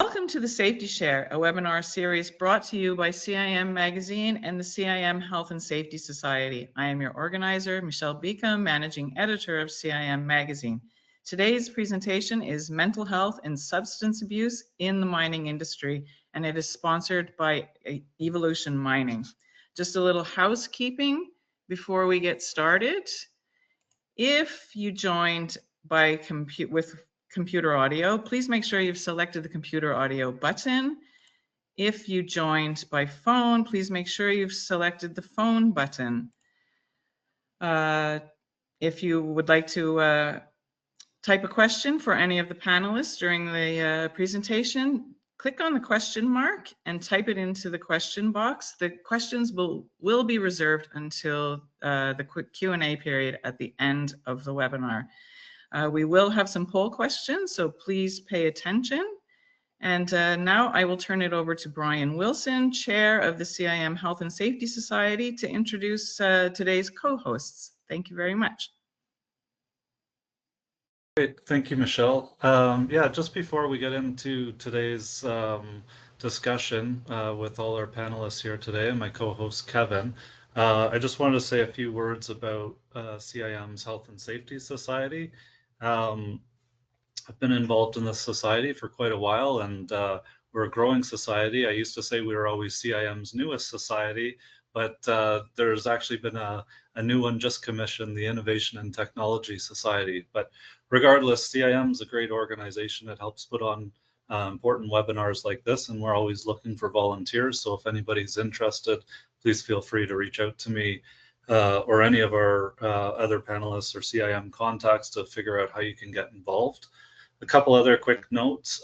Welcome to the Safety Share, a webinar series brought to you by CIM Magazine and the CIM Health and Safety Society. I am your organizer, Michelle Beacom, Managing Editor of CIM Magazine. Today's presentation is Mental Health and Substance Abuse in the Mining Industry, and it is sponsored by Evolution Mining. Just a little housekeeping before we get started. If you joined by with computer audio, please make sure you've selected the computer audio button. If you joined by phone, please make sure you've selected the phone button. If you would like to type a question for any of the panelists during the presentation, click on the question mark and type it into the question box. The questions will be reserved until the quick Q&A period at the end of the webinar. We will have some poll questions, so please pay attention. And now I will turn it over to Brian Wilson, Chair of the CIM Health and Safety Society, to introduce today's co-hosts. Thank you very much. Great, thank you, Michelle. Yeah, just before we get into today's discussion with all our panelists here today and my co-host Kevin, I just wanted to say a few words about CIM's Health and Safety Society. I've been involved in this society for quite a while, and we're a growing society. I used to say we were always CIM's newest society, but there's actually been a new one just commissioned, the Innovation and Technology Society. But regardless, CIM is a great organization. It helps put on important webinars like this, and we're always looking for volunteers. So if anybody's interested, please feel free to reach out to me or any of our other panelists or CIM contacts to figure out how you can get involved. A couple other quick notes.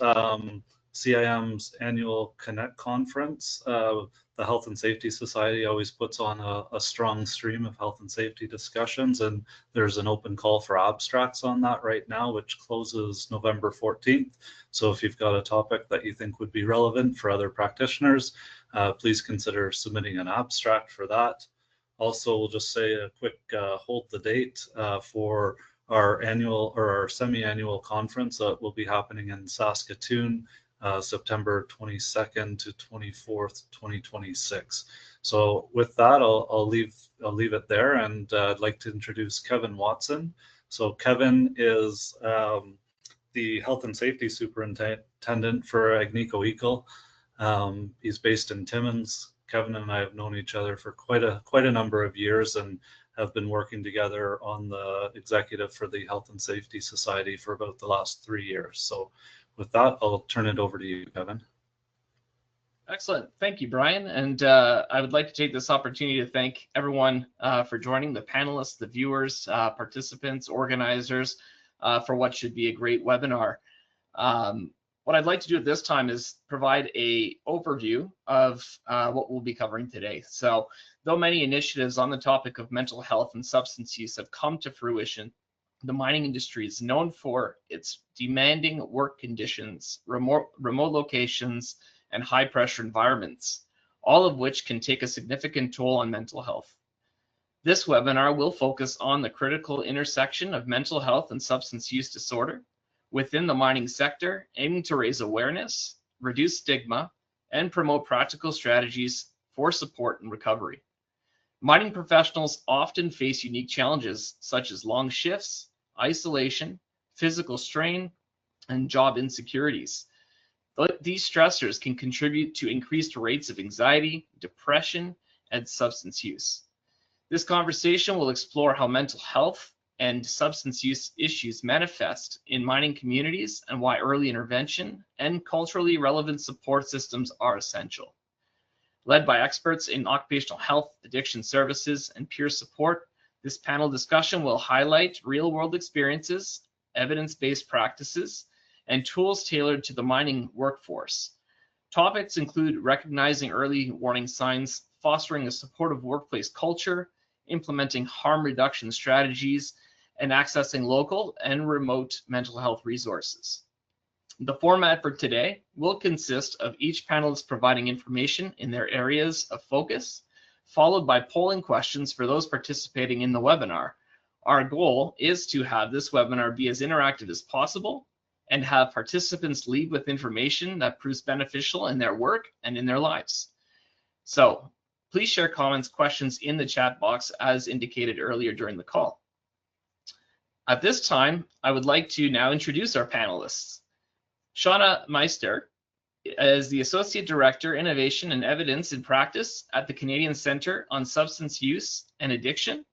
CIM's annual Connect conference, the Health and Safety Society always puts on a strong stream of health and safety discussions, and there's an open call for abstracts on that right now, which closes November 14th. So if you've got a topic that you think would be relevant for other practitioners, please consider submitting an abstract for that. Also, we'll just say a quick hold the date for our annual or our semi-annual conference that will be happening in Saskatoon, September 22nd to 24th, 2026. So with that, I'll leave it there, and I'd like to introduce Kevin Watson. So Kevin is the Health and Safety Superintendent for Agnico Eagle. He's based in Timmins. Kevin and I have known each other for quite a number of years and have been working together on the executive for the Health and Safety Society for about the last 3 years. So with that, I'll turn it over to you, Kevin. Excellent. Thank you, Brian. And I would like to take this opportunity to thank everyone for joining, the panelists, the viewers, participants, organizers, for what should be a great webinar. What I'd like to do at this time is provide an overview of what we'll be covering today. So, though many initiatives on the topic of mental health and substance use have come to fruition, the mining industry is known for its demanding work conditions, remote locations, and high-pressure environments, all of which can take a significant toll on mental health. This webinar will focus on the critical intersection of mental health and substance use disorder within the mining sector, aiming to raise awareness, reduce stigma, and promote practical strategies for support and recovery. Mining professionals often face unique challenges such as long shifts, isolation, physical strain, and job insecurities. These stressors can contribute to increased rates of anxiety, depression, and substance use. This conversation will explore how mental health and substance use issues manifest in mining communities and why early intervention and culturally relevant support systems are essential. Led by experts in occupational health, addiction services, and peer support, this panel discussion will highlight real-world experiences, evidence-based practices, and tools tailored to the mining workforce. Topics include recognizing early warning signs, fostering a supportive workplace culture, implementing harm reduction strategies, and accessing local and remote mental health resources. The format for today will consist of each panelist providing information in their areas of focus, followed by polling questions for those participating in the webinar. Our goal is to have this webinar be as interactive as possible and have participants lead with information that proves beneficial in their work and in their lives. So please share comments, questions in the chat box as indicated earlier during the call. At this time, I would like to now introduce our panelists. Shauna Meister is the Associate Director, Innovation and Evidence in Practice at the Canadian Centre on Substance Use and Addiction.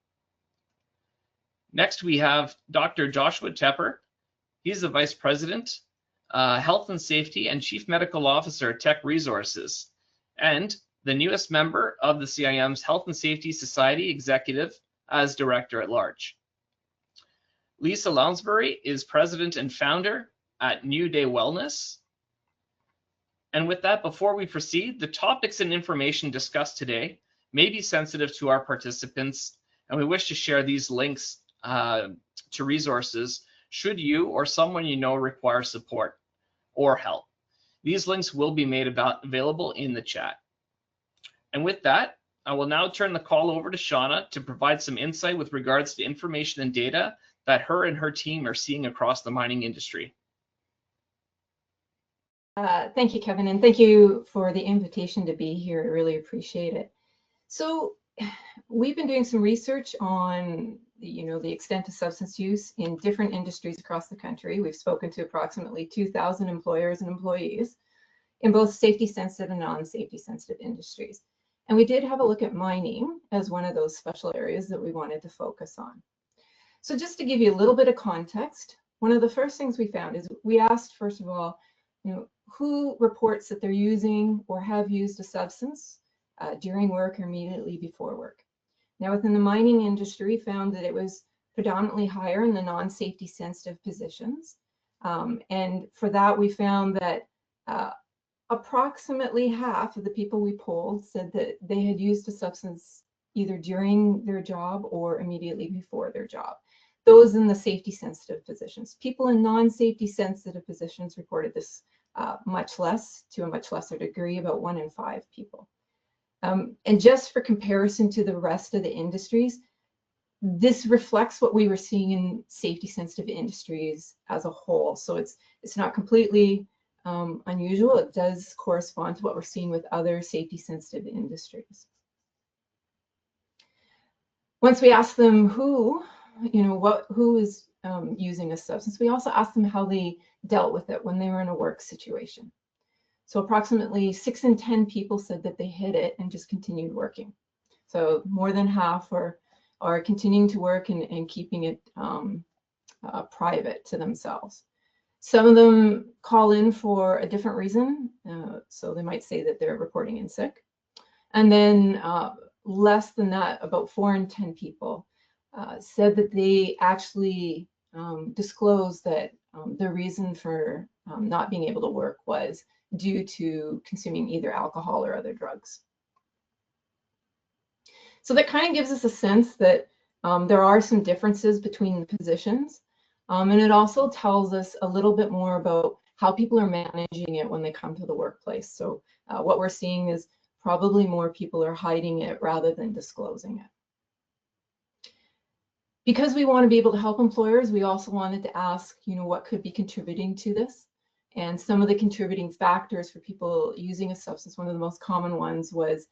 Next, we have Dr. Joshua Tepper. He's the Vice President, Health and Safety and Chief Medical Officer at Tech Resources, and the newest member of the CIM's Health and Safety Society Executive as Director at Large. Lisa Lounsbury is President and Founder at New Day Wellness. And with that, before we proceed, the topics and information discussed today may be sensitive to our participants, and we wish to share these links to resources should you or someone you know require support or help. These links will be made available in the chat. And with that, I will now turn the call over to Shauna to provide some insight with regards to information and data that her and her team are seeing across the mining industry. Thank you, Kevin, and thank you for the invitation to be here. I really appreciate it. So we've been doing some research on the extent of substance use in different industries across the country. We've spoken to approximately 2,000 employers and employees in both safety sensitive and non-safety sensitive industries. And we did have a look at mining as one of those special areas that we wanted to focus on. So just to give you a little bit of context, one of the first things we found is we asked, first of all, who reports that they're using or have used a substance during work or immediately before work. Now, within the mining industry, found that it was predominantly higher in the non-safety sensitive positions. And for that, we found that approximately half of the people we polled said that they had used a substance either during their job or immediately before their job. Those in the safety sensitive positions. People in non-safety sensitive positions reported this much less, to a much lesser degree, about 1 in 5 people. And just for comparison to the rest of the industries, this reflects what we were seeing in safety sensitive industries as a whole. So it's not completely unusual. It does correspond to what we're seeing with other safety sensitive industries. Once we asked them who is using a substance, we also asked them how they dealt with it when they were in a work situation. So approximately 6 in 10 people said that they hid it and just continued working. So more than half are continuing to work and keeping it private to themselves. Some of them call in for a different reason. So they might say that they're reporting in sick. And then less than that, about 4 in 10 people said that they actually disclosed that the reason for not being able to work was due to consuming either alcohol or other drugs. So that kind of gives us a sense that there are some differences between the positions. And it also tells us a little bit more about how people are managing it when they come to the workplace. So what we're seeing is probably more people are hiding it rather than disclosing it. Because we want to be able to help employers, we also wanted to ask, what could be contributing to this? And some of the contributing factors for people using a substance, one of the most common ones was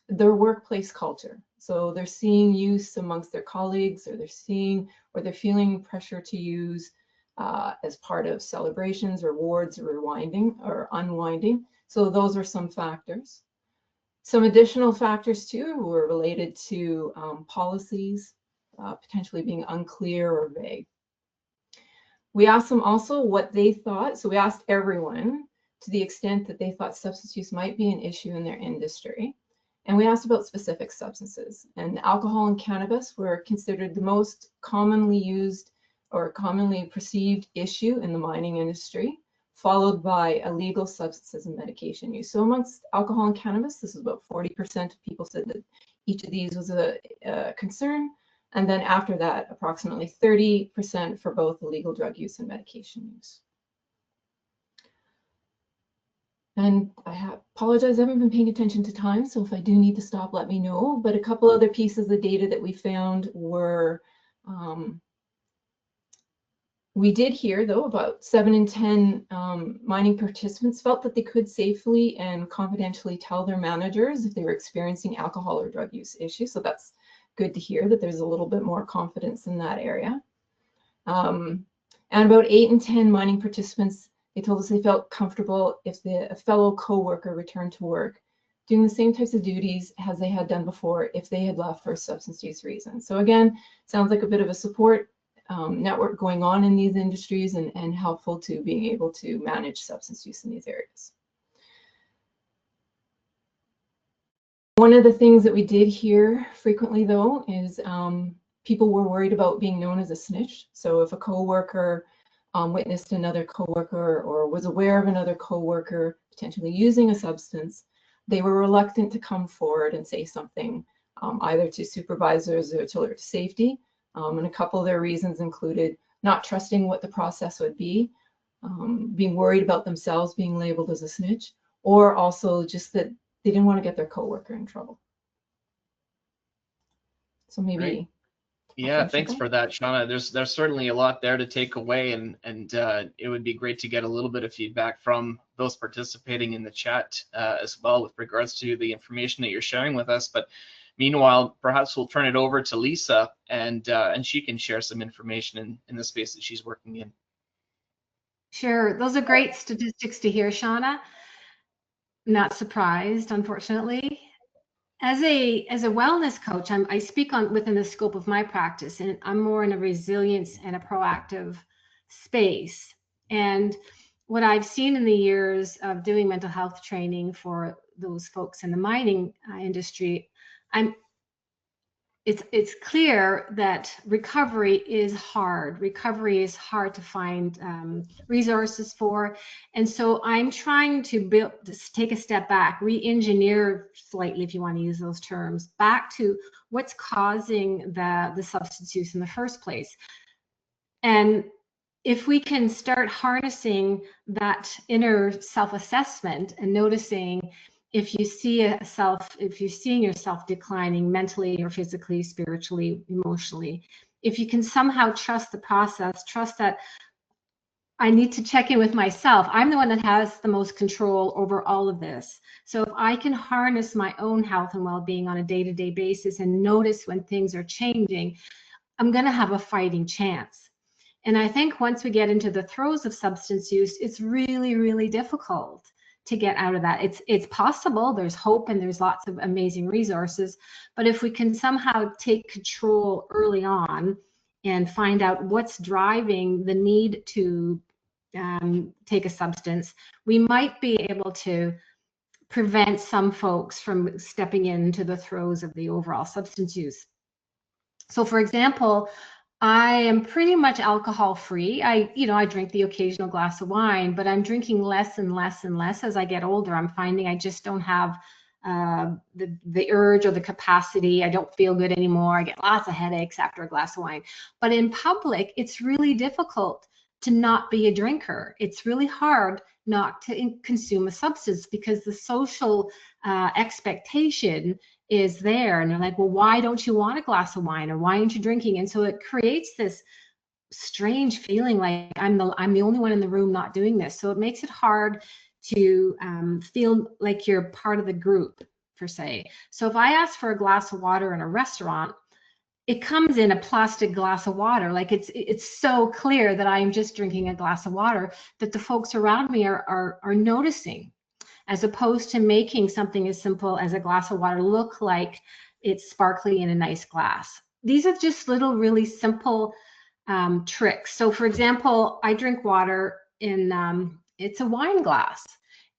their workplace culture. So they're seeing use amongst their colleagues, or they're feeling pressure to use as part of celebrations, rewards, or unwinding. So those are some factors. Some additional factors too were related to policies, potentially being unclear or vague. We asked them also what they thought. So we asked everyone to the extent that they thought substance use might be an issue in their industry. And we asked about specific substances. And alcohol and cannabis were considered the most commonly used or commonly perceived issue in the mining industry, followed by illegal substances and medication use. So amongst alcohol and cannabis, this is about 40% of people said that each of these was a concern. And then after that, approximately 30% for both illegal drug use and medication use. And I apologize, I haven't been paying attention to time, so if I do need to stop, let me know. But a couple other pieces of data that we found were We did hear, though, about 7 in 10 mining participants felt that they could safely and confidentially tell their managers if they were experiencing alcohol or drug use issues. So that's good to hear that there's a little bit more confidence in that area. And about 8 in 10 mining participants, they told us they felt comfortable if a fellow co-worker returned to work doing the same types of duties as they had done before if they had left for a substance use reason. So again, sounds like a bit of a support network going on in these industries and helpful to being able to manage substance use in these areas. One of the things that we did hear frequently, though, is people were worried about being known as a snitch. So if a coworker witnessed another coworker or was aware of another coworker potentially using a substance, they were reluctant to come forward and say something, either to supervisors or to alert safety. And a couple of their reasons included not trusting what the process would be, being worried about themselves being labeled as a snitch, or also just that they didn't want to get their coworker in trouble. So maybe. Right. Yeah, thanks for that, Shauna. There's certainly a lot there to take away, and it would be great to get a little bit of feedback from those participating in the chat as well with regards to the information that you're sharing with us. But meanwhile, perhaps we'll turn it over to Lisa, and she can share some information in the space that she's working in. Sure, those are great statistics to hear, Shauna. Not surprised, unfortunately. As a wellness coach, I speak on within the scope of my practice, and I'm more in a resilience and a proactive space. And what I've seen in the years of doing mental health training for those folks in the mining industry, it's clear that recovery is hard. Recovery is hard to find resources for. And so I'm trying to take a step back, re-engineer slightly, if you want to use those terms, back to what's causing the substance use in the first place. And if we can start harnessing that inner self-assessment and noticing if you're seeing yourself declining mentally or physically, spiritually, emotionally, if you can somehow trust the process, trust that I need to check in with myself. I'm the one that has the most control over all of this. So if I can harness my own health and well-being on a day-to-day basis and notice when things are changing, I'm going to have a fighting chance. And I think once we get into the throes of substance use, it's really, really difficult to get out of that. It's possible, there's hope and there's lots of amazing resources, but if we can somehow take control early on and find out what's driving the need to take a substance, we might be able to prevent some folks from stepping into the throes of the overall substance use. So for example, I am pretty much alcohol free. I drink the occasional glass of wine, but I'm drinking less and less and less as I get older. I'm finding I just don't have the urge or the capacity. I don't feel good anymore. I get lots of headaches after a glass of wine. But in public, it's really difficult to not be a drinker. It's really hard not to consume a substance because the social expectation is there, and they're like, well, why don't you want a glass of wine, or why aren't you drinking? And so it creates this strange feeling like I'm the only one in the room not doing this. So it makes it hard to feel like you're part of the group, per se. So if I ask for a glass of water in a restaurant, it comes in a plastic glass of water. Like it's so clear that I'm just drinking a glass of water that the folks around me are noticing, as opposed to making something as simple as a glass of water look like it's sparkly in a nice glass. These are just little really simple tricks. So for example, I drink water in, it's a wine glass.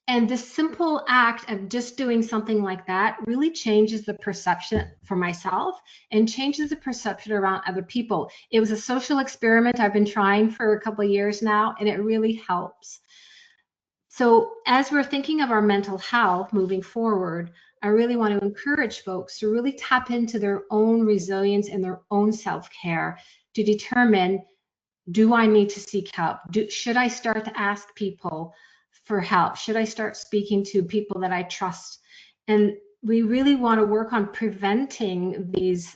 And the simple act of just doing something like that really changes the perception for myself and changes the perception around other people. It was a social experiment I've been trying for a couple of years now, and it really helps. So as we're thinking of our mental health moving forward, I really want to encourage folks to really tap into their own resilience and their own self-care to determine, do I need to seek help? Should I start to ask people for help? Should I start speaking to people that I trust? And we really want to work on preventing these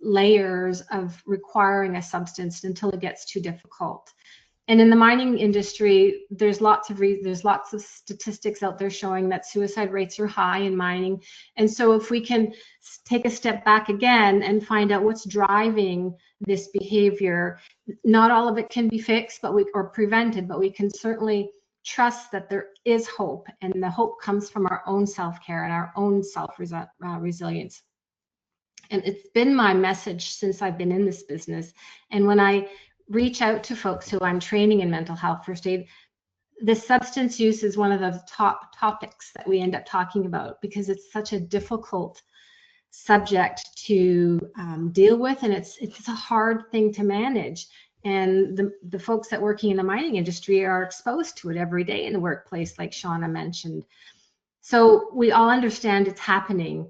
layers of requiring a substance until it gets too difficult. And in the mining industry, there's lots of statistics out there showing that suicide rates are high in mining. And so if we can take a step back again and find out what's driving this behavior, not all of it can be fixed, or prevented, but we can certainly trust that there is hope, and the hope comes from our own self-care and our own self-resilience. And it's been my message since I've been in this business. And when I reach out to folks who I'm training in mental health first aid, the substance use is one of the top topics that we end up talking about, because it's such a difficult subject to deal with, and it's a hard thing to manage. And the folks that working in the mining industry are exposed to it every day in the workplace, like Shauna mentioned. So we all understand it's happening.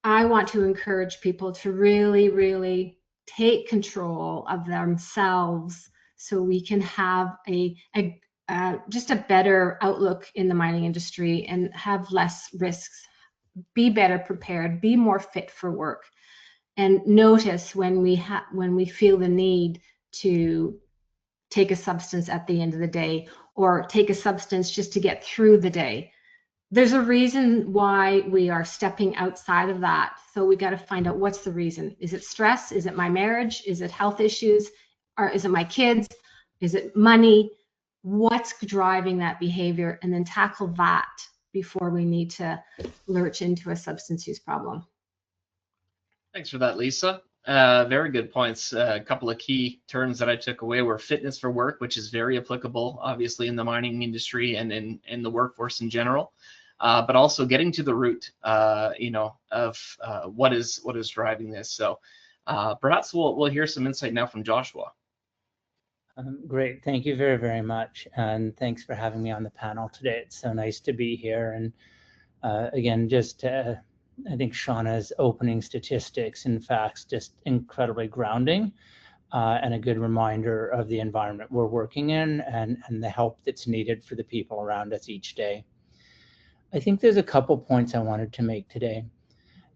I want to encourage people to really, really take control of themselves so we can have just a better outlook in the mining industry and have less risks, be better prepared, be more fit for work, and notice when we feel the need to take a substance at the end of the day, or take a substance just to get through the day. There's a reason why we are stepping outside of that. So we got to find out, what's the reason? Is it stress? Is it my marriage? Is it health issues? Or is it my kids? Is it money? What's driving that behavior? And then tackle that before we need to lurch into a substance use problem. Thanks for that, Lisa. Very good points. A couple of key terms that I took away were fitness for work, which is very applicable, obviously, in the mining industry and in the workforce in general. But also getting to the root, of what is driving this. So perhaps we'll hear some insight now from Joshua. Great, thank you very, very much, and thanks for having me on the panel today. It's so nice to be here. And again, just I think Shauna's opening statistics and facts just incredibly grounding, and a good reminder of the environment we're working in, and the help that's needed for the people around us each day. I think there's a couple points I wanted to make today.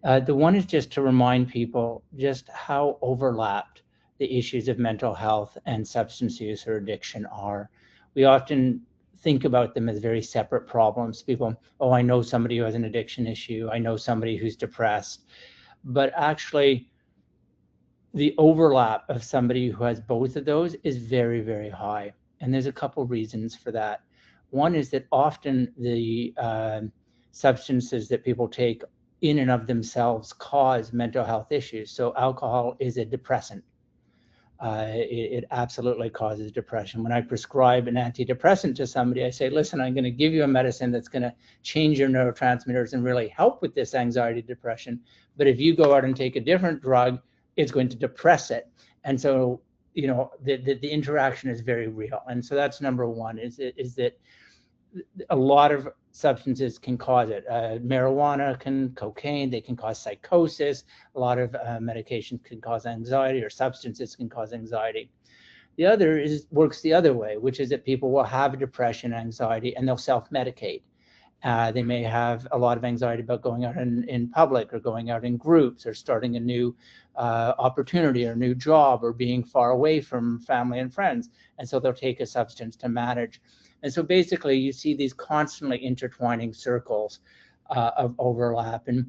The one is just to remind people just how overlapped the issues of mental health and substance use or addiction are. We often think about them as very separate problems. People, oh, I know somebody who has an addiction issue, I know somebody who's depressed. But actually, the overlap of somebody who has both of those is very, very high. And there's a couple reasons for that. One is that often the substances that people take in and of themselves cause mental health issues. So alcohol is a depressant. It absolutely causes depression. When I prescribe an antidepressant to somebody, I say, listen, I'm going to give you a medicine that's going to change your neurotransmitters and really help with this anxiety, depression. But if you go out and take a different drug, it's going to depress it. And so, the interaction is very real. And so that's number one, is that a lot of substances can cause it. Marijuana cocaine, they can cause psychosis. A lot of medications can cause anxiety, or substances can cause anxiety. The other works the other way, which is that people will have depression, anxiety, and they'll self-medicate. They may have a lot of anxiety about going out in public, or going out in groups, or starting a new opportunity or new job, or being far away from family and friends. And so they'll take a substance to manage. And so basically you see these constantly intertwining circles of overlap. And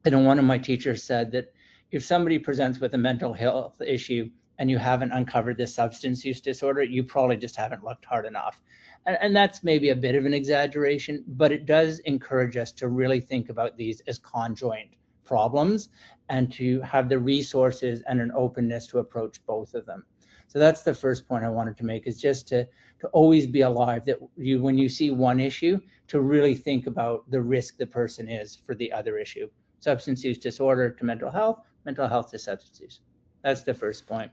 one of my teachers said that if somebody presents with a mental health issue and you haven't uncovered this substance use disorder, you probably just haven't looked hard enough. And that's maybe a bit of an exaggeration, but it does encourage us to really think about these as conjoint problems, and to have the resources and an openness to approach both of them. So that's the first point I wanted to make, is just to always be alive, that when you see one issue, to really think about the risk the person is for the other issue. Substance use disorder to mental health to substance use. That's the first point.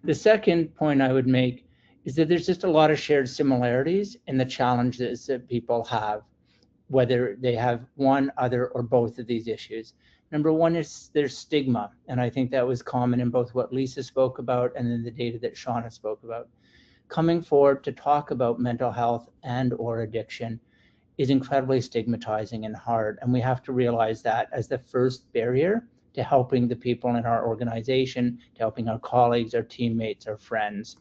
The second point I would make is that there's just a lot of shared similarities in the challenges that people have, whether they have one, other, or both of these issues. Number one is there's stigma, and I think that was common in both what Lisa spoke about and in the data that Shauna spoke about. Coming forward to talk about mental health and or addiction is incredibly stigmatizing and hard. And we have to realize that as the first barrier to helping the people in our organization, to helping our colleagues, our teammates, our friends.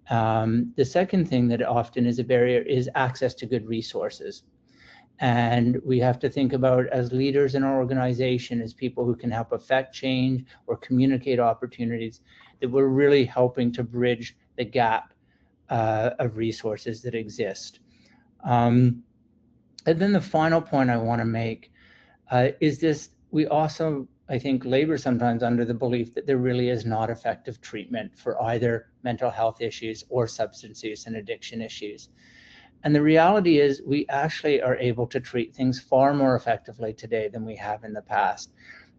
The second thing that often is a barrier is access to good resources. And we have to think about, as leaders in our organization, as people who can help affect change or communicate opportunities, that we're really helping to bridge the gap of resources that exist. And then the final point I want to make is this: we also, I think, labor sometimes under the belief that there really is not effective treatment for either mental health issues or substance use and addiction issues. And the reality is we actually are able to treat things far more effectively today than we have in the past.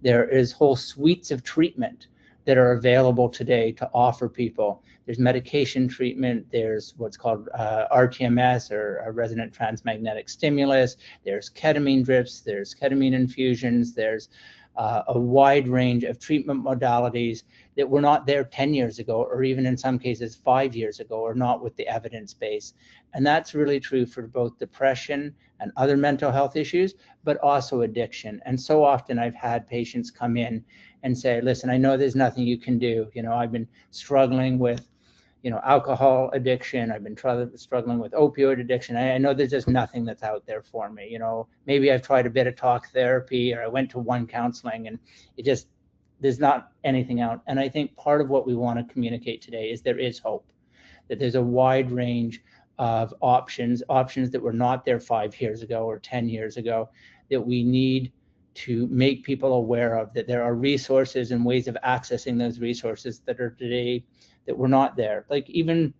There is whole suites of treatment that are available today to offer people. There's medication treatment, there's what's called RTMS, or a resonant transmagnetic stimulus, there's ketamine drips, there's ketamine infusions, there's a wide range of treatment modalities that were not there 10 years ago, or even in some cases 5 years ago, or not with the evidence base. And that's really true for both depression and other mental health issues, but also addiction. And so often I've had patients come in and say, listen, I know there's nothing you can do. You know, I've been struggling with, you know, alcohol addiction. I've been struggling with opioid addiction. I know there's just nothing that's out there for me. You know, maybe I've tried a bit of talk therapy, or I went to one counseling, and it just, there's not anything out. And I think part of what we want to communicate today is there is hope, that there's a wide range of options that were not there 5 years ago or 10 years ago, that we need to make people aware of, that there are resources and ways of accessing those resources that are today that were not there. Like even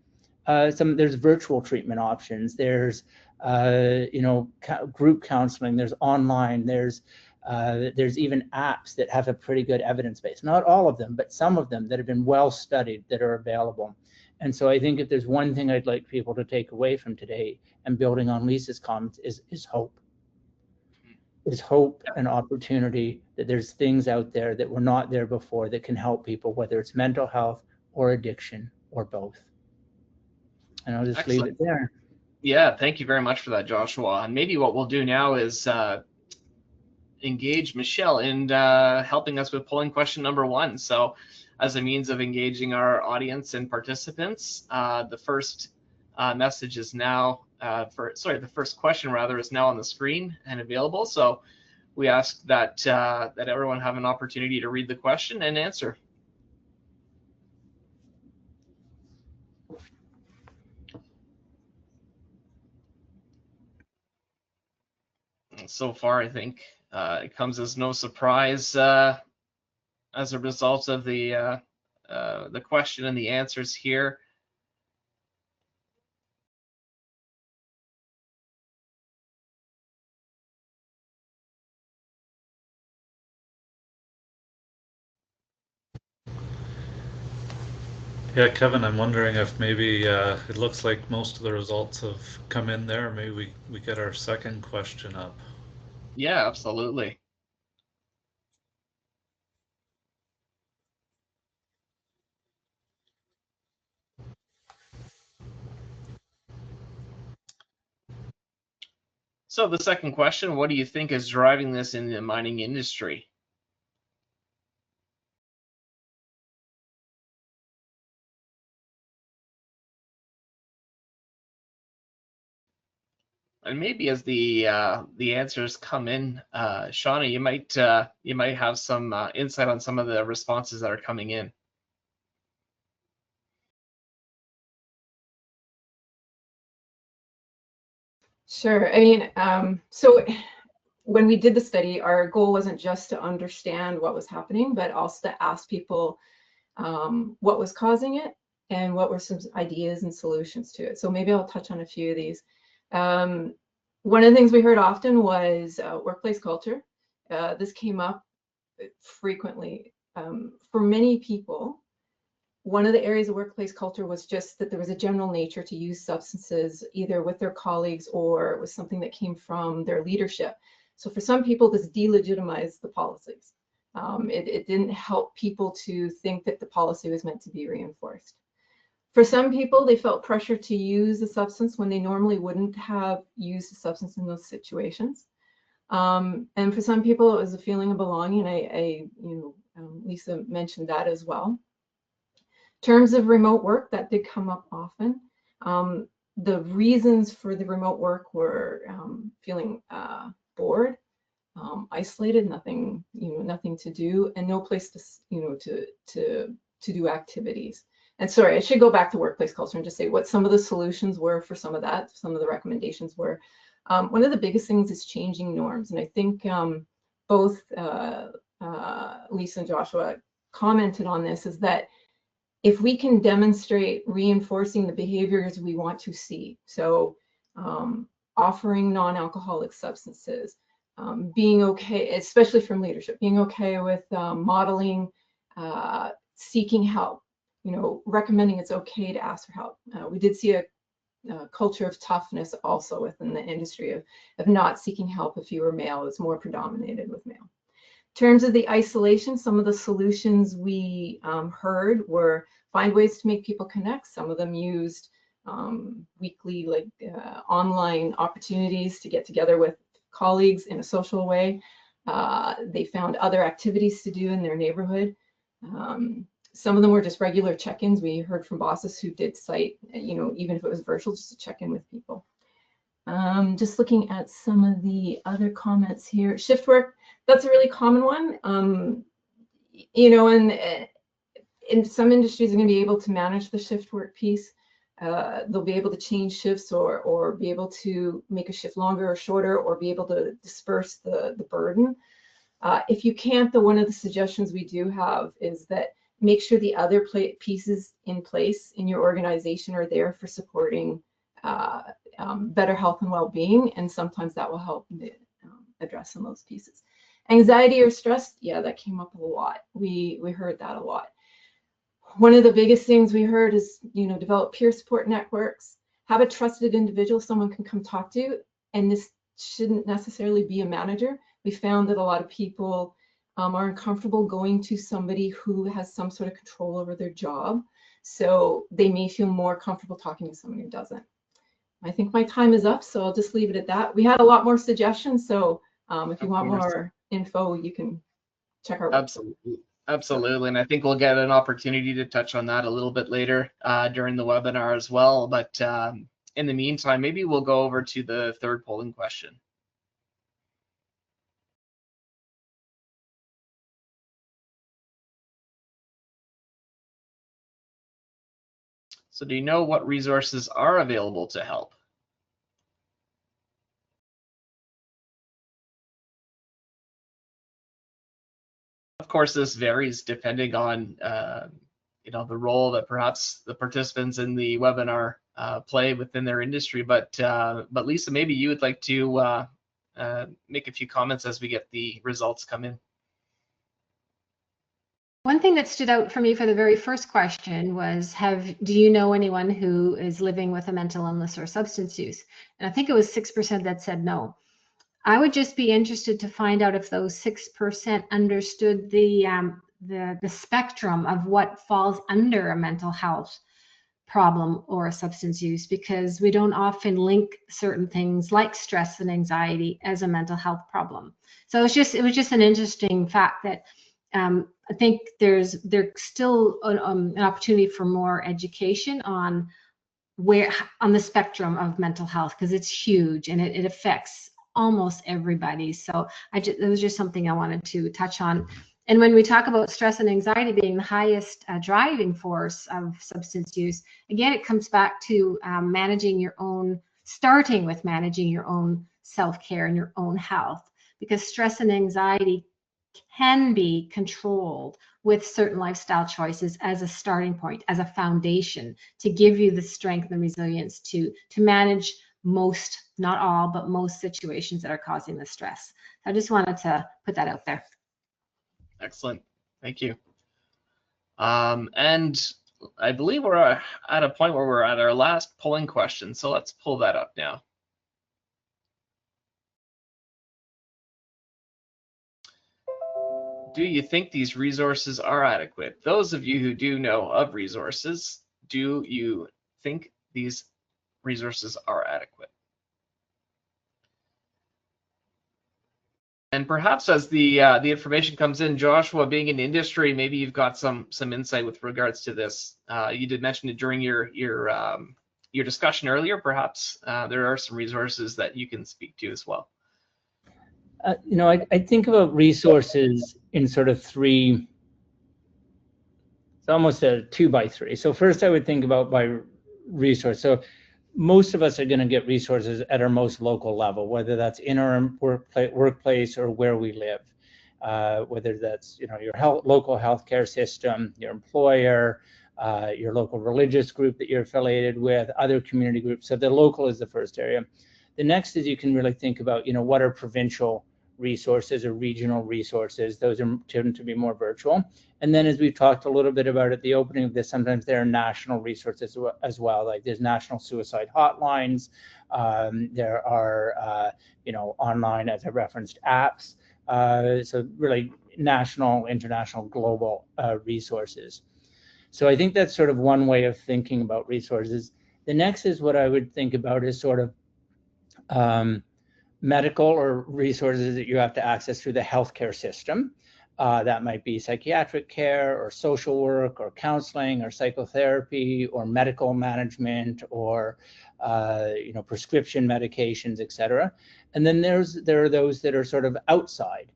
there's virtual treatment options, there's you know, group counseling, there's online, there's even apps that have a pretty good evidence base. Not all of them, but some of them that have been well studied that are available. And so I think if there's one thing I'd like people to take away from today, and building on Lisa's comments, is hope. Is hope and opportunity, that there's things out there that were not there before that can help people, whether it's mental health or addiction or both. And I'll just leave it there. Yeah, thank you very much for that, Joshua. And maybe what we'll do now is engage Michelle in helping us with polling question number 1. So as a means of engaging our audience and participants, the first message is now, the first question rather is now on the screen and available. So we ask that that everyone have an opportunity to read the question and answer. And so far, I think it comes as no surprise as a result of the question and the answers here. Yeah, Kevin, I'm wondering if maybe it looks like most of the results have come in there. Maybe we get our second question up. Yeah, absolutely. So the second question, what do you think is driving this in the mining industry? And maybe as the answers come in, Shauna, you might have some insight on some of the responses that are coming in. Sure. I mean, so when we did the study, our goal wasn't just to understand what was happening, but also to ask people what was causing it and what were some ideas and solutions to it. So maybe I'll touch on a few of these. One of the things we heard often was workplace culture. This came up frequently. For many people, one of the areas of workplace culture was just that there was a general nature to use substances, either with their colleagues or it was something that came from their leadership. So for some people, this delegitimized the policies. It didn't help people to think that the policy was meant to be reinforced. For some people, they felt pressure to use a substance when they normally wouldn't have used a substance in those situations. And for some people, it was a feeling of belonging. Lisa mentioned that as well. In terms of remote work, that did come up often. The reasons for the remote work were feeling bored, isolated, nothing to do, and no place to do activities. And sorry, I should go back to workplace culture and just say what some of the solutions were for some of that. Some of the recommendations were, one of the biggest things is changing norms. And I think both Lisa and Joshua commented on this, is that if we can demonstrate reinforcing the behaviors we want to see, so offering non-alcoholic substances, being okay, especially from leadership, being okay with modeling, seeking help, recommending it's okay to ask for help. We did see a culture of toughness also within the industry of not seeking help if you were male. It's more predominated with male. In terms of the isolation, some of the solutions we heard were find ways to make people connect. Some of them used weekly, online opportunities to get together with colleagues in a social way. They found other activities to do in their neighborhood. Some of them were just regular check-ins. We heard from bosses who did cite, even if it was virtual, just to check in with people. Just looking at some of the other comments here. Shift work, that's a really common one. And in some industries, are going to be able to manage the shift work piece. They'll be able to change shifts or be able to make a shift longer or shorter, or be able to disperse the burden. If you can't, though, one of the suggestions we do have is that make sure the other pieces in place in your organization are there for supporting better health and well-being, and sometimes that will help address some of those pieces. Anxiety or stress, yeah, that came up a lot. We heard that a lot. One of the biggest things we heard is, develop peer support networks, have a trusted individual someone can come talk to, and this shouldn't necessarily be a manager. We found that a lot of people are uncomfortable going to somebody who has some sort of control over their job, so they may feel more comfortable talking to someone who doesn't. I think my time is up, so I'll just leave it at that. We had a lot more suggestions, so if you want more info, you can check our website. Absolutely, and I think we'll get an opportunity to touch on that a little bit later during the webinar as well. But in the meantime, maybe we'll go over to the third polling question. So do you know what resources are available to help? Of course, this varies depending on the role that perhaps the participants in the webinar play within their industry. But Lisa, maybe you would like to make a few comments as we get the results come in. One thing that stood out for me for the very first question was, do you know anyone who is living with a mental illness or substance use? And I think it was 6% that said no. I would just be interested to find out if those 6% understood the spectrum of what falls under a mental health problem or a substance use, because we don't often link certain things like stress and anxiety as a mental health problem. So it was just an interesting fact that I think there's still an opportunity for more education on the spectrum of mental health, because it's huge and it affects almost everybody. So it was just something I wanted to touch on. And when we talk about stress and anxiety being the highest driving force of substance use, again, it comes back to starting with managing your own self-care and your own health, because stress and anxiety can be controlled with certain lifestyle choices as a starting point, as a foundation to give you the strength and resilience to manage most, not all, but most situations that are causing the stress. I just wanted to put that out there. Excellent, thank you. And I believe we're at a point where we're at our last polling question, so let's pull that up now. Do you think these resources are adequate? Those of you who do know of resources, do you think these resources are adequate? And perhaps as the information comes in, Joshua, being in industry, maybe you've got some insight with regards to this. You did mention it during your discussion earlier. Perhaps there are some resources that you can speak to as well. I think about resources in sort of three. It's almost a 2x3. So first, I would think about by resource. So most of us are going to get resources at our most local level, whether that's in our workplace or where we live, whether that's your local healthcare system, your employer, your local religious group that you're affiliated with, other community groups. So the local is the first area. The next is you can really think about what are provincial resources or regional resources. Those tend to be more virtual. And then, as we've talked a little bit about at the opening of this, sometimes there are national resources as well. Like there's national suicide hotlines. There are, online, as I referenced, apps. So really national, international, global resources. So I think that's sort of one way of thinking about resources. The next is what I would think about is sort of medical or resources that you have to access through the healthcare system. That might be psychiatric care or social work or counseling or psychotherapy or medical management or prescription medications, etc. And then there are those that are sort of outside.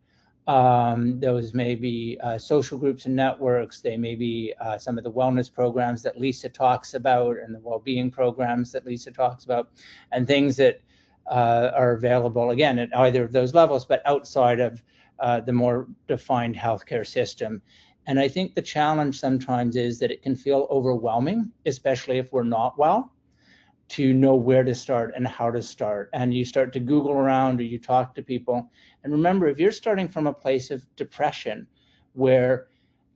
Those may be social groups and networks. They may be some of the wellness programs that Lisa talks about and the well-being programs that Lisa talks about, and things that are available, again, at either of those levels, but outside of the more defined healthcare system. And I think the challenge sometimes is that it can feel overwhelming, especially if we're not well, to know where to start and how to start. And you start to Google around or you talk to people. And remember, if you're starting from a place of depression where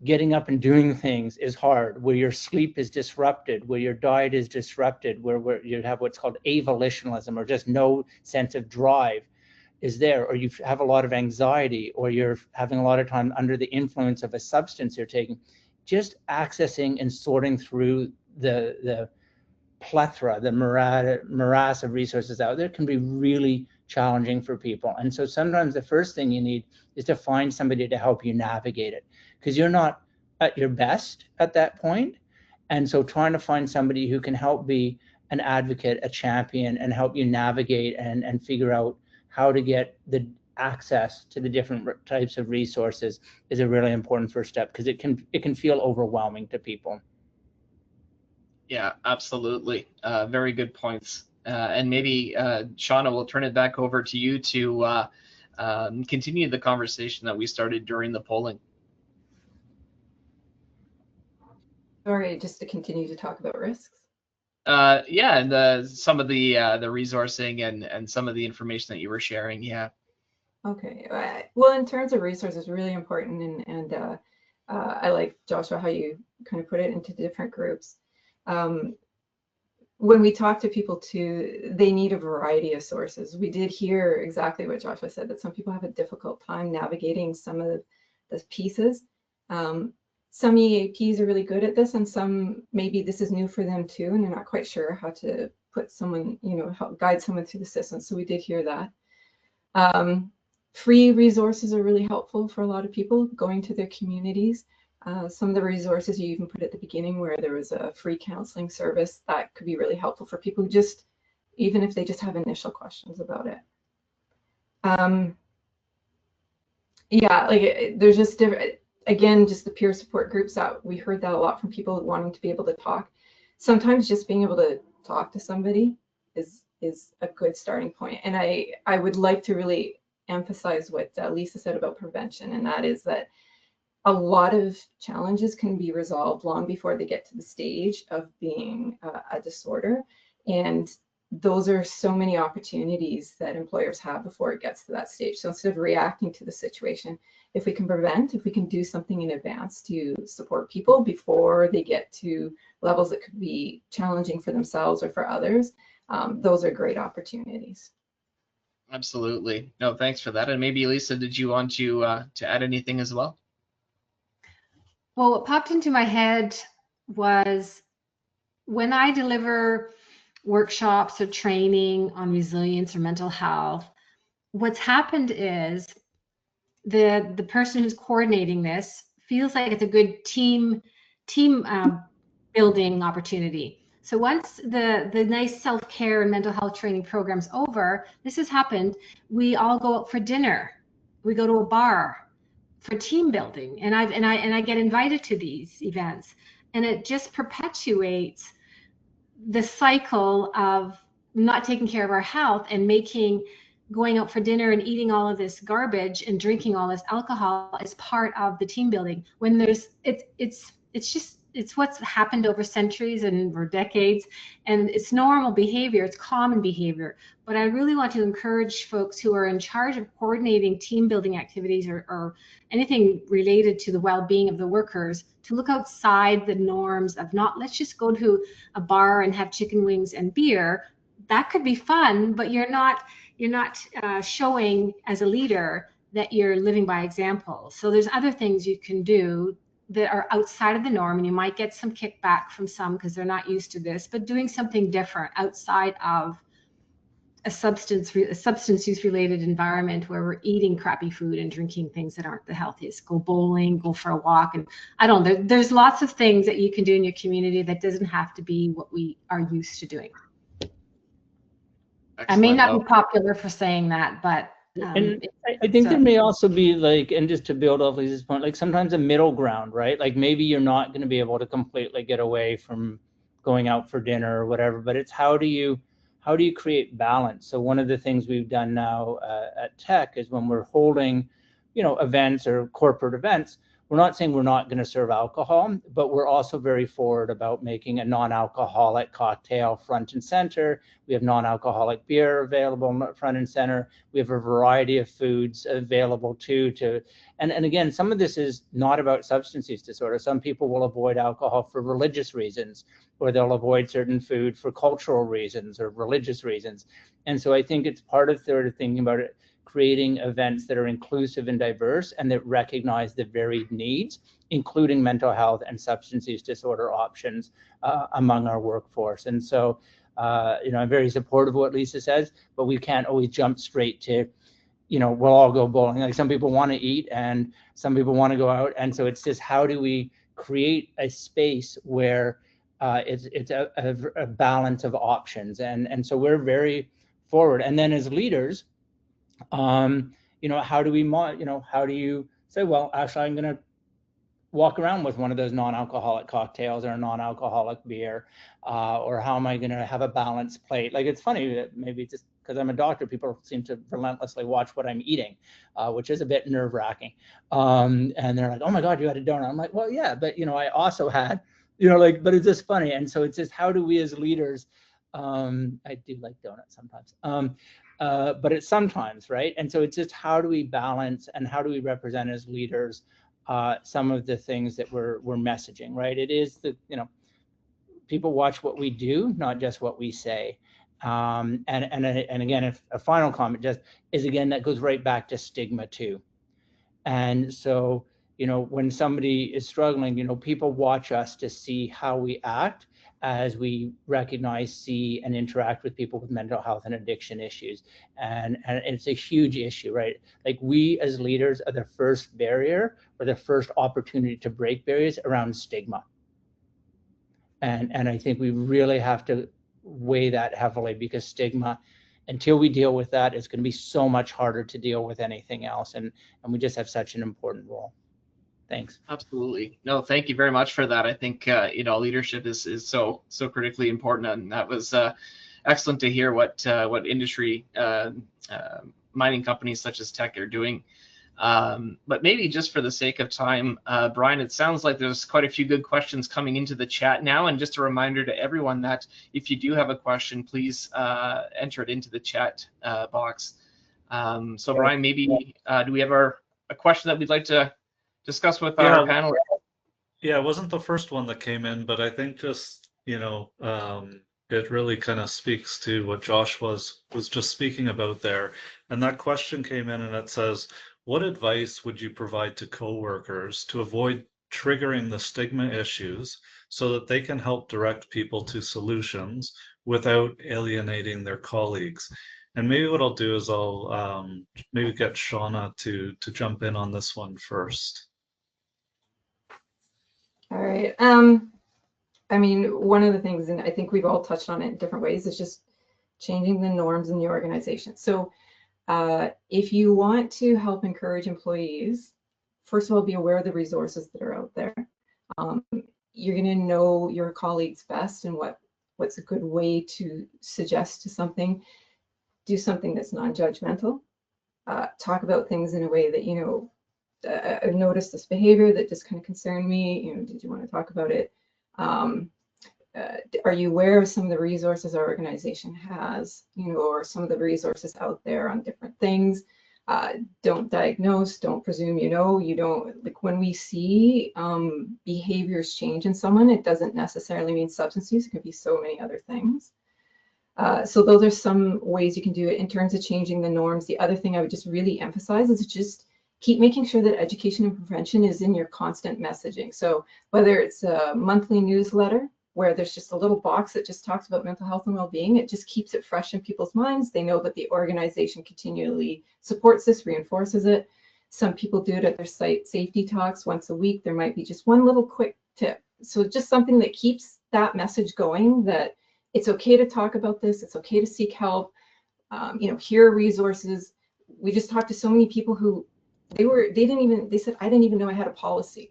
getting up and doing things is hard, where your sleep is disrupted, where your diet is disrupted, where you have what's called avolitionalism, or just no sense of drive is there, or you have a lot of anxiety, or you're having a lot of time under the influence of a substance you're taking, just accessing and sorting through the plethora, the morass of resources out there can be really challenging for people. And so sometimes the first thing you need is to find somebody to help you navigate it, because you're not at your best at that point. And so trying to find somebody who can help be an advocate, a champion, and help you navigate and figure out how to get the access to the different types of resources is a really important first step, because it can feel overwhelming to people. Yeah, absolutely. Very good points. And maybe, Shauna, we'll turn it back over to you to continue the conversation that we started during the polling. Sorry, just to continue to talk about risks. Yeah, and some of the resourcing and some of the information that you were sharing. Yeah. Okay. Well, in terms of resources, really important, and I like, Joshua, how you kind of put it into different groups. When we talk to people too, they need a variety of sources. We did hear exactly what Joshua said, that some people have a difficult time navigating some of the pieces. Some EAPs are really good at this, and some, maybe this is new for them too, and they're not quite sure how to put someone, help guide someone through the system. So we did hear that. Free resources are really helpful for a lot of people going to their communities. Some of the resources you even put at the beginning, where there was a free counseling service, that could be really helpful for people who just, even if they just have initial questions about it. Yeah, like there's just different, again, just the peer support groups, that we heard that a lot from people wanting to be able to talk. Sometimes just being able to talk to somebody is a good starting point. And I would like to really emphasize what Lisa said about prevention, and that is that a lot of challenges can be resolved long before they get to the stage of being a disorder. And those are so many opportunities that employers have before it gets to that stage. So instead of reacting to the situation, if we can prevent, if we can do something in advance to support people before they get to levels that could be challenging for themselves or for others, those are great opportunities. Absolutely. No, thanks for that. And maybe, Lisa, did you want to add anything as well? Well, what popped into my head was when I deliver workshops or training on resilience or mental health, what's happened is the person who's coordinating this feels like it's a good team building opportunity. So once the nice self-care and mental health training program's over, this has happened, we all go out for dinner. We go to a bar for team building, and I get invited to these events, and it just perpetuates the cycle of not taking care of our health and going out for dinner and eating all of this garbage and drinking all this alcohol as part of the team building, when it's what's happened over centuries and or decades, and it's normal behavior, it's common behavior. But I really want to encourage folks who are in charge of coordinating team building activities or anything related to the well-being of the workers to look outside the norms of not, let's just go to a bar and have chicken wings and beer. That could be fun, but you're not showing as a leader that you're living by example. So there's other things you can do that are outside of the norm, and you might get some kickback from some because they're not used to this, but doing something different outside of a substance use related environment where we're eating crappy food and drinking things that aren't the healthiest. Go bowling, go for a walk, and I don't know, there's lots of things that you can do in your community that doesn't have to be what we are used to doing. Excellent. I may not be popular for saying that, but and I think there may also be like, and just to build off Lisa's point, like sometimes a middle ground, right? Like maybe you're not going to be able to completely get away from going out for dinner or whatever, but it's how do you create balance? So one of the things we've done now at Tech is when we're holding, events or corporate events, we're not saying we're not going to serve alcohol, but we're also very forward about making a non-alcoholic cocktail front and center. We have non-alcoholic beer available front and center. We have a variety of foods available too. And again, some of this is not about substance use disorder. Some people will avoid alcohol for religious reasons, or they'll avoid certain food for cultural reasons or religious reasons. And so I think it's part of sort of thinking about it, creating events that are inclusive and diverse and that recognize the varied needs, including mental health and substance use disorder options among our workforce. And so, I'm very supportive of what Lisa says, but we can't always jump straight to, we'll all go bowling. Like some people want to eat and some people want to go out. And so it's just, how do we create a space where it's a balance of options? And so we're very forward. And then as leaders, how do you say, well, actually, I'm going to walk around with one of those non-alcoholic cocktails or a non-alcoholic beer, or how am I going to have a balanced plate? Like, it's funny that maybe just because I'm a doctor, people seem to relentlessly watch what I'm eating, which is a bit nerve-wracking. And they're like, oh my God, you had a donut. I'm like, well, yeah, but I also had, but it's just funny. And so it's just, how do we as leaders, I do like donuts sometimes, but it's sometimes, right? And so it's just, how do we balance and how do we represent as leaders some of the things that we're messaging, right? It is people watch what we do, not just what we say. And again, if a final comment just is, again, that goes right back to stigma too. And so, when somebody is struggling, people watch us to see how we act as we recognize, see, and interact with people with mental health and addiction issues. And it's a huge issue, right? Like, we as leaders are the first barrier or the first opportunity to break barriers around stigma. And I think we really have to weigh that heavily, because stigma, until we deal with that, it's going to be so much harder to deal with anything else. And we just have such an important role. Thanks. Absolutely. No, thank you very much for that. I think, leadership is so critically important. And that was excellent to hear what industry mining companies such as Tech are doing. But maybe just for the sake of time, Brian, it sounds like there's quite a few good questions coming into the chat now. And just a reminder to everyone that if you do have a question, please enter it into the chat box. So Brian, maybe do we have a question that we'd like to discuss with our panel? Yeah, it wasn't the first one that came in, but I think just, it really kind of speaks to what Josh was just speaking about there. And that question came in and it says, what advice would you provide to coworkers to avoid triggering the stigma issues so that they can help direct people to solutions without alienating their colleagues. And maybe what I'll do is I'll maybe get Shauna to jump in on this one first. All right. I mean, one of the things, and I think we've all touched on it in different ways, is just changing the norms in the organization. So if you want to help encourage employees, first of all, be aware of the resources that are out there. You're going to know your colleagues best and what's a good way to suggest to something. Do something that's non-judgmental. Talk about things in a way that, you know, I've noticed this behavior that just kind of concerned me. You know, did you want to talk about it? Are you aware of some of the resources our organization has, you know, or some of the resources out there on different things? Don't diagnose, don't presume you know. You don't, like, when we see behaviors change in someone, it doesn't necessarily mean substance use. It could be so many other things. So those are some ways you can do it in terms of changing the norms. The other thing I would just really emphasize is just keep making sure that education and prevention is in your constant messaging. So whether it's a monthly newsletter where there's just a little box that just talks about mental health and well-being, it just keeps it fresh in people's minds. They know that the organization continually supports this, reinforces it. Some people do it at their site safety talks once a week. There might be just one little quick tip. So just something that keeps that message going, that it's okay to talk about this. It's okay to seek help. You know, here are resources. We just talked to so many people who they said, I didn't even know I had a policy.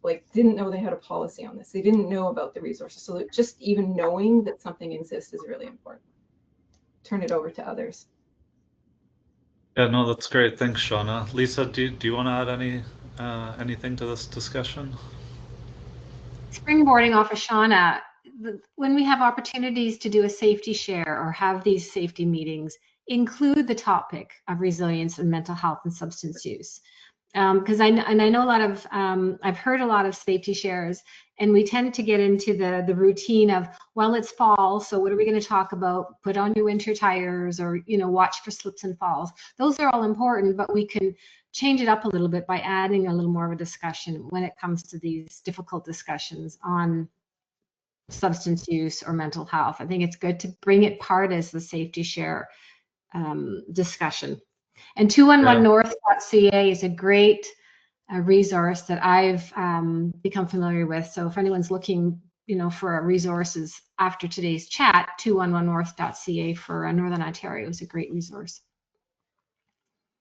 Like, didn't know they had a policy on this. They didn't know about the resources. So just even knowing that something exists is really important. Turn it over to others. Yeah, no, that's great. Thanks, Shauna. Lisa, do you want to add anything to this discussion? Springboarding off of Shauna, when we have opportunities to do a safety share or have these safety meetings, include the topic of resilience and mental health and substance use. Because I know a lot of, I've heard a lot of safety shares, and we tend to get into the routine of, well, it's fall, so what are we going to talk about? Put on your winter tires, or, you know, watch for slips and falls. Those are all important, but we can change it up a little bit by adding a little more of a discussion when it comes to these difficult discussions on substance use or mental health. I think it's good to bring it part as the safety share discussion. And 211north.ca is a great resource that I've become familiar with. So if anyone's looking, you know, for resources after today's chat, 211north.ca for Northern Ontario is a great resource.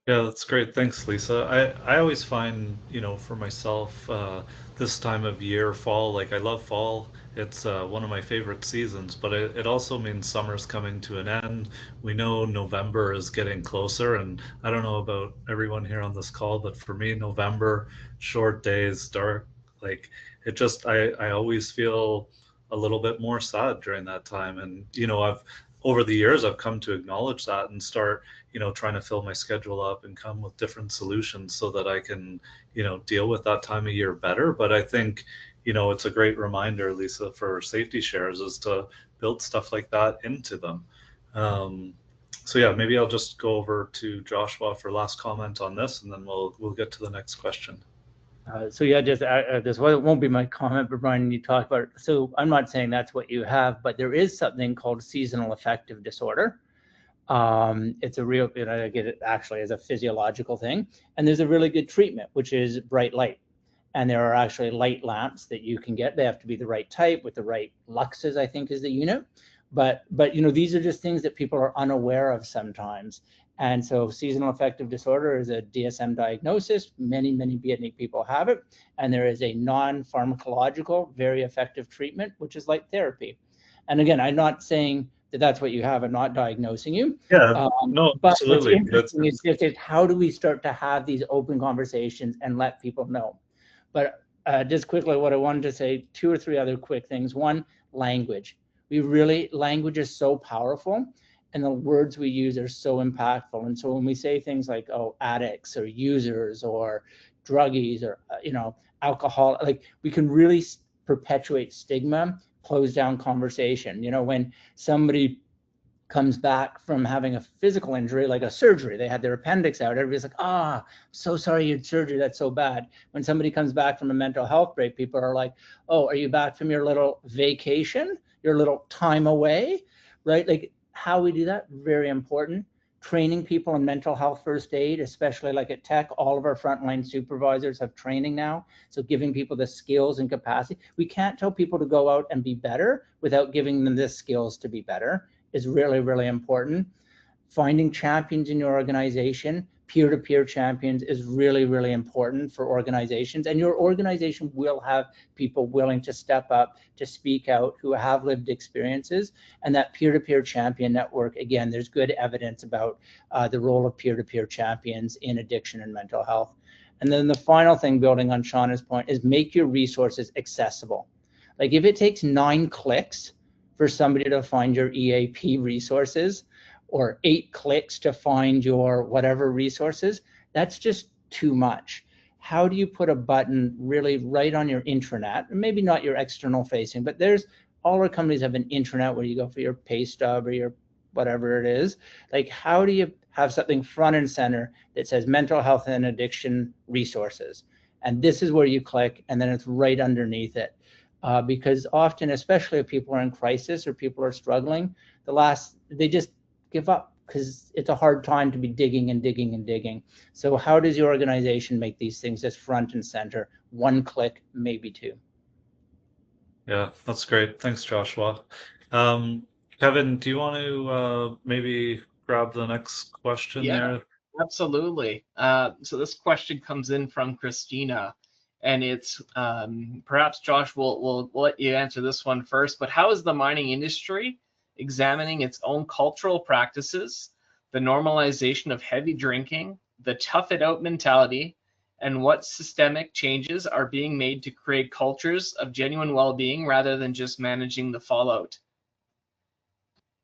Yeah, that's great. Thanks, Lisa. I always find, you know, for myself, this time of year, fall, like I love fall. It's one of my favorite seasons, but it also means summer's coming to an end. We know November is getting closer, and I don't know about everyone here on this call, but for me, November, short days, dark, like it just, I always feel a little bit more sad during that time. And, you know, over the years, I've come to acknowledge that and start, you know, trying to fill my schedule up and come with different solutions so that I can, you know, deal with that time of year better. But I think, you know, it's a great reminder, Lisa, for safety shares is to build stuff like that into them. So yeah, maybe I'll just go over to Joshua for last comment on this, and then we'll get to the next question. So yeah, just this won't be my comment, but Brian, you talked about it. So I'm not saying that's what you have, but there is something called seasonal affective disorder. It's a real, you know, I get it actually as a physiological thing, and there's a really good treatment, which is bright light. And there are actually light lamps that you can get. They have to be the right type with the right luxes, I think is the unit. But you know, these are just things that people are unaware of sometimes. And so seasonal affective disorder is a DSM diagnosis. Many BNE people have it. And there is a non-pharmacological, very effective treatment, which is light therapy. And again, I'm not saying that that's what you have. I'm not diagnosing you. Yeah, no, but absolutely. What's interesting is just how do we start to have these open conversations and let people know? But just quickly, what I wanted to say, 2 or 3 other quick things. One, language. Language is so powerful, and the words we use are so impactful. And so when we say things like, oh, addicts or users or druggies or, you know, alcohol, like we can really perpetuate stigma, close down conversation. You know, when somebody comes back from having a physical injury, like a surgery, they had their appendix out, everybody's like, ah, so sorry you had surgery, that's so bad. When somebody comes back from a mental health break, people are like, oh, are you back from your little vacation, your little time away, right? Like how we do that, very important. Training people in mental health first aid, especially like at Tech, all of our frontline supervisors have training now. So giving people the skills and capacity. We can't tell people to go out and be better without giving them the skills to be better is really, really important. Finding champions in your organization, peer-to-peer champions is really, really important for organizations. And your organization will have people willing to step up, to speak out, who have lived experiences. And that peer-to-peer champion network, again, there's good evidence about the role of peer-to-peer champions in addiction and mental health. And then the final thing, building on Shauna's point, is make your resources accessible. Like if it takes 9 clicks for somebody to find your EAP resources, or 8 clicks to find your whatever resources, that's just too much. How do you put a button really right on your intranet? Maybe not your external facing, but there's all our companies have an intranet where you go for your pay stub or your whatever it is. Like how do you have something front and center that says mental health and addiction resources? And this is where you click, and then it's right underneath it. Because often, especially if people are in crisis or people are struggling, they just give up because it's a hard time to be digging and digging and digging. So how does your organization make these things as front and center? 1 click, maybe 2. Yeah, that's great. Thanks, Joshua. Kevin, do you want to maybe grab the next question there? Absolutely. So this question comes in from Christina, and it's perhaps Josh will let you answer this one first. But how is the mining industry examining its own cultural practices, the normalization of heavy drinking, the tough it out mentality, and what systemic changes are being made to create cultures of genuine well-being rather than just managing the fallout?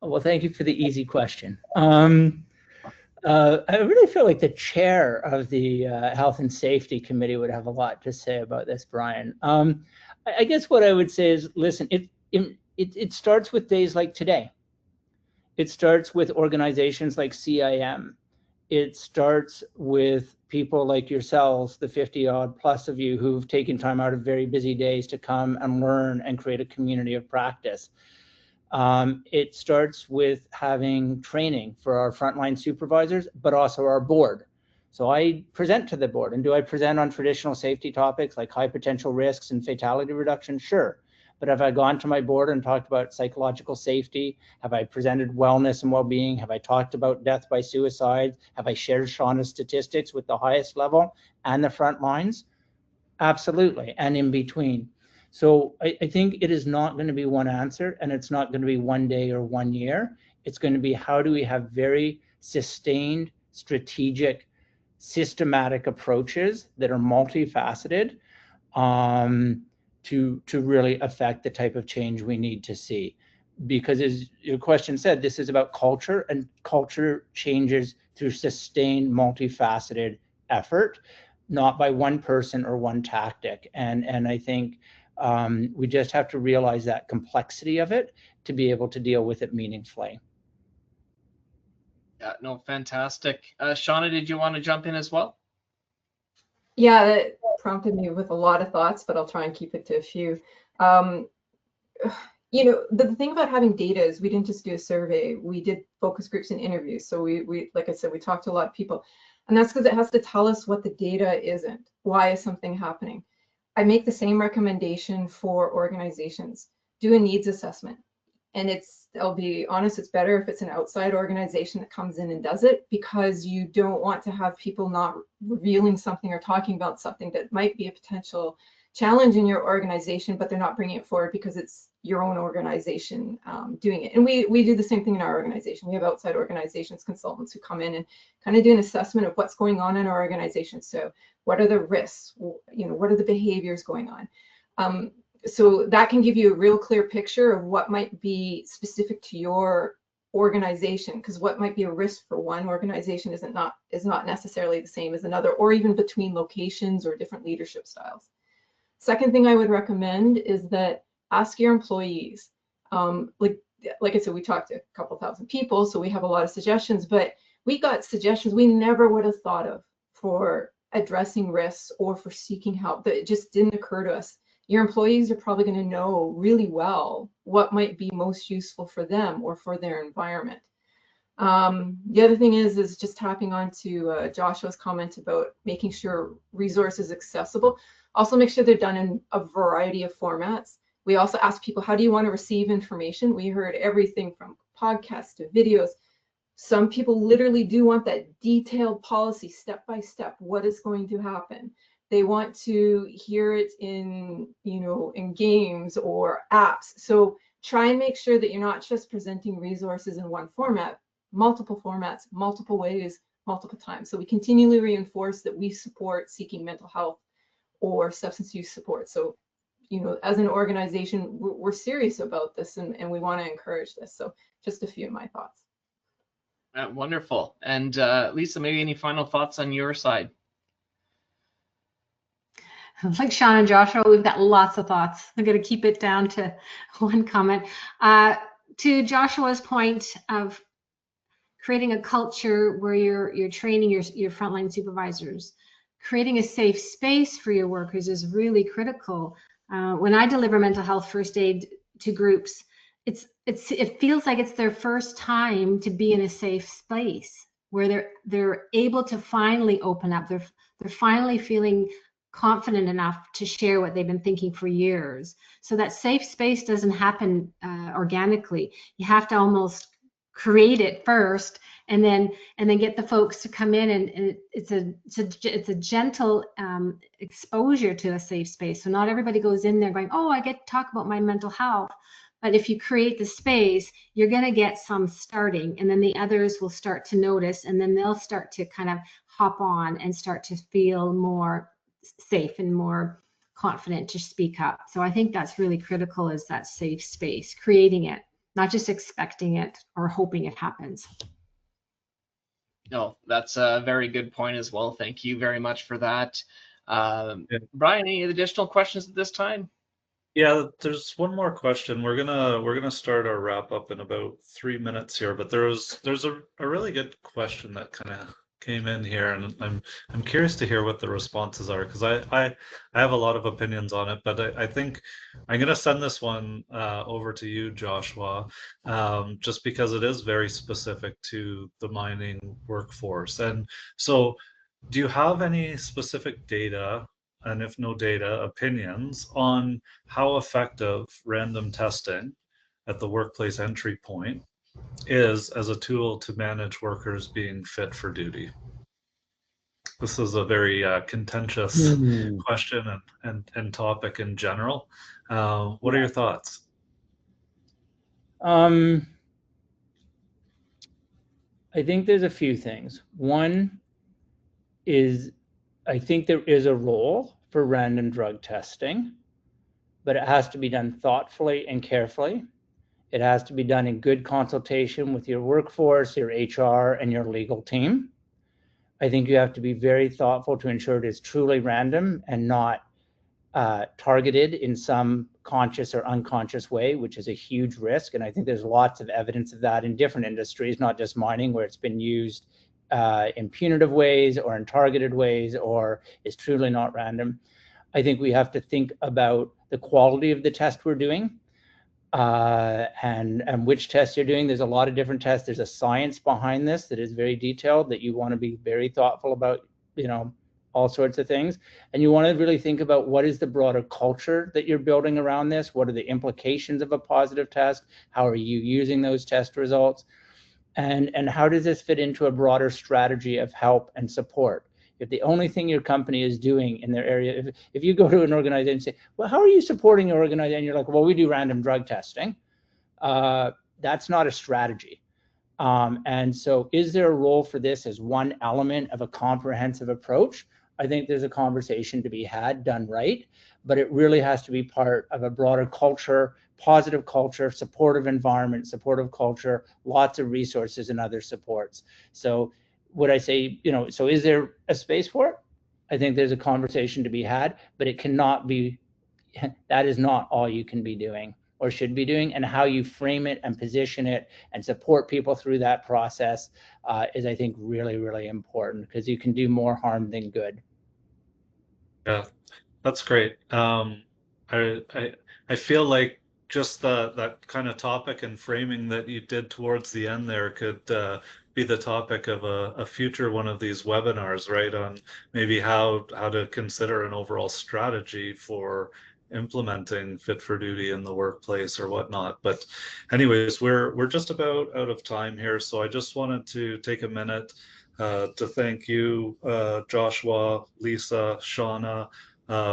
Well, thank you for the easy question. I really feel like the chair of the Health and Safety Committee would have a lot to say about this, Brian. I guess what I would say is, listen, it starts with days like today. It starts with organizations like CIM. It starts with people like yourselves, the 50-odd plus of you who've taken time out of very busy days to come and learn and create a community of practice. It starts with having training for our frontline supervisors, but also our board. So I present to the board, and do I present on traditional safety topics like high potential risks and fatality reduction? Sure. But have I gone to my board and talked about psychological safety? Have I presented wellness and well-being? Have I talked about death by suicide? Have I shared Shauna's statistics with the highest level and the front lines? Absolutely, and in between. So I think it is not going to be one answer, and it's not going to be 1 day or 1 year. It's going to be how do we have very sustained, strategic, systematic approaches that are multifaceted to really affect the type of change we need to see. Because as your question said, this is about culture, and culture changes through sustained, multifaceted effort, not by one person or one tactic. And I think we just have to realize that complexity of it to be able to deal with it meaningfully. Yeah, no, fantastic. Shauna, did you want to jump in as well? Yeah, that prompted me with a lot of thoughts, but I'll try and keep it to a few. You know, the thing about having data is we didn't just do a survey, we did focus groups and interviews. So we like I said, we talked to a lot of people, and that's because it has to tell us what the data isn't. Why is something happening? I make the same recommendation for organizations. Do a needs assessment. And I'll be honest, it's better if it's an outside organization that comes in and does it, because you don't want to have people not revealing something or talking about something that might be a potential challenge in your organization, but they're not bringing it forward because it's your own organization doing it. And we do the same thing in our organization. We have outside organizations, consultants who come in and kind of do an assessment of what's going on in our organization. So what are the risks? You know, what are the behaviors going on? So that can give you a real clear picture of what might be specific to your organization, because what might be a risk for one organization is not necessarily the same as another, or even between locations or different leadership styles. Second thing I would recommend is that ask your employees, like like I said, we talked to a couple thousand people, so we have a lot of suggestions, but we got suggestions we never would have thought of for addressing risks or for seeking help, that it just didn't occur to us. Your employees are probably going to know really well what might be most useful for them or for their environment. The other thing is just tapping on to Joshua's comment about making sure resources accessible. Also make sure they're done in a variety of formats. We also ask people, how do you want to receive information? We heard everything from podcasts to videos. Some people literally do want that detailed policy, step by step, what is going to happen. They want to hear it in, in games or apps. So try and make sure that you're not just presenting resources in one format, multiple formats, multiple ways, multiple times. So we continually reinforce that we support seeking mental health or substance use support. So, as an organization, we're serious about this, and we want to encourage this. So just a few of my thoughts. Wonderful. And Lisa, maybe any final thoughts on your side? Like Sean and Joshua, we've got lots of thoughts. I'm going to keep it down to one comment. To Joshua's point of creating a culture where you're training your frontline supervisors, creating a safe space for your workers is really critical. When I deliver mental health first aid to groups, it feels like it's their first time to be in a safe space where they're able to finally open up. They're finally feeling confident enough to share what they've been thinking for years. So that safe space doesn't happen organically. You have to almost create it first, and then get the folks to come in, and it's a gentle exposure to a safe space. So not everybody goes in there going, oh, I get to talk about my mental health. But if you create the space, you're going to get some starting, and then the others will start to notice, and then they'll start to kind of hop on and start to feel more safe and more confident to speak up. So I think that's really critical, is that safe space, creating it, not just expecting it or hoping it happens. No, that's a very good point as well. Thank you very much for that. Brian, any additional questions at this time? Yeah, there's one more question. We're gonna start our wrap up in about 3 minutes here, but there's a really good question that kind of came in here, and I'm curious to hear what the responses are, because I have a lot of opinions on it, but I think I'm gonna send this one over to you, Joshua, just because it is very specific to the mining workforce. And so, do you have any specific data, and if no data, opinions on how effective random testing at the workplace entry point is as a tool to manage workers being fit for duty? This is a very contentious question and topic in general. What are your thoughts? I think there's a few things. One is, I think there is a role for random drug testing, but it has to be done thoughtfully and carefully. It has to be done in good consultation with your workforce, your HR, and your legal team. I think you have to be very thoughtful to ensure it is truly random and not targeted in some conscious or unconscious way, which is a huge risk. And I think there's lots of evidence of that in different industries, not just mining, where it's been used in punitive ways or in targeted ways, or is truly not random. I think we have to think about the quality of the test we're doing, and which tests you're doing. There's a lot of different tests. There's a science behind this that is very detailed, that you want to be very thoughtful about, all sorts of things. And you want to really think about what is the broader culture that you're building around this? What are the implications of a positive test? How are you using those test results? And how does this fit into a broader strategy of help and support? If the only thing your company is doing in their area, if you go to an organization and say, well, how are you supporting your organization? And you're like, well, we do random drug testing. That's not a strategy. And so is there a role for this as one element of a comprehensive approach? I think there's a conversation to be had, done right, but it really has to be part of a broader culture, positive culture, supportive environment, supportive culture, lots of resources and other supports. So would I say, so is there a space for it? I think there's a conversation to be had, but it cannot be, that is not all you can be doing. or should be doing, and how you frame it and position it and support people through that process is, I think, really, really important, because you can do more harm than good. Yeah, that's great. I feel like just that kind of topic and framing that you did towards the end there could be the topic of a future one of these webinars, right? On maybe how to consider an overall strategy for implementing fit for duty in the workplace or whatnot. But anyways, we're just about out of time here, so I just wanted to take a minute to thank you, Joshua, Lisa, Shauna,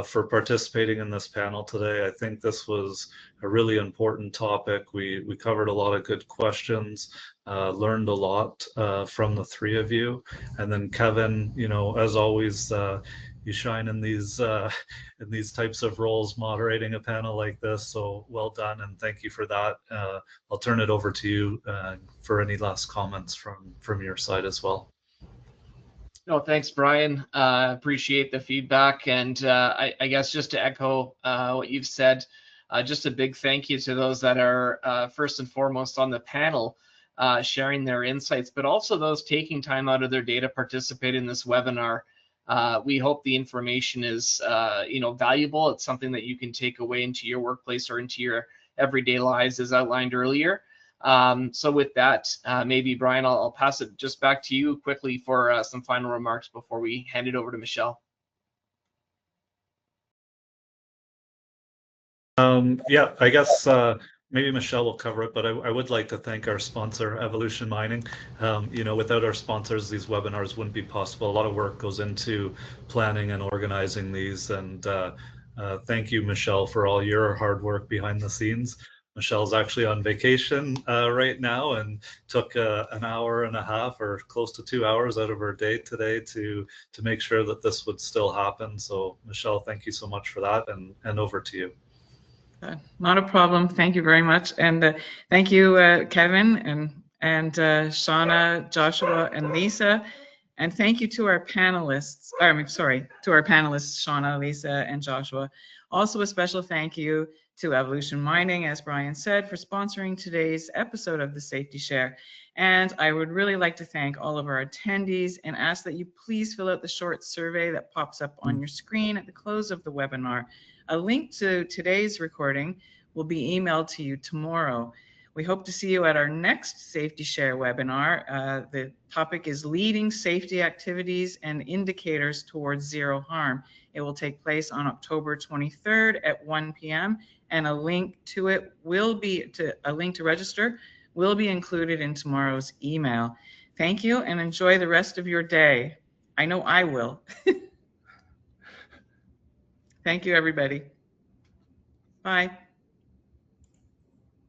for participating in this panel today. I think this was a really important topic. We covered a lot of good questions, learned a lot from the three of you. And then Kevin, you know, as always, you shine in these types of roles, moderating a panel like this. So well done, and thank you for that. I'll turn it over to you for any last comments from your side as well. No, thanks, Brian. Appreciate the feedback. And I guess just to echo what you've said, just a big thank you to those that are first and foremost on the panel, sharing their insights, but also those taking time out of their day to participate in this webinar. We hope the information is valuable. It's something that you can take away into your workplace or into your everyday lives, as outlined earlier. So with that, maybe Brian, I'll pass it just back to you quickly for some final remarks before we hand it over to Michelle. Yeah, I guess maybe Michelle will cover it, but I would like to thank our sponsor, Evolution Mining. You know, without our sponsors, these webinars wouldn't be possible. A lot of work goes into planning and organizing these, and thank you, Michelle, for all your hard work behind the scenes. Michelle's actually on vacation right now and took an hour and a half or close to 2 hours out of her day today to make sure that this would still happen. So Michelle, thank you so much for that, and over to you. Not a problem. Thank you very much. And thank you, Kevin and Shauna, Joshua, and Lisa. And thank you to our panelists, to our panelists, Shauna, Lisa, and Joshua. Also a special thank you to Evolution Mining, as Brian said, for sponsoring today's episode of the Safety Share. And I would really like to thank all of our attendees and ask that you please fill out the short survey that pops up on your screen at the close of the webinar. A link to today's recording will be emailed to you tomorrow. We hope to see you at our next Safety Share webinar. The topic is leading safety activities and indicators towards zero harm. It will take place on October 23rd at 1 p.m. and a link to register will be included in tomorrow's email. Thank you and enjoy the rest of your day. I know I will. Thank you, everybody. Bye.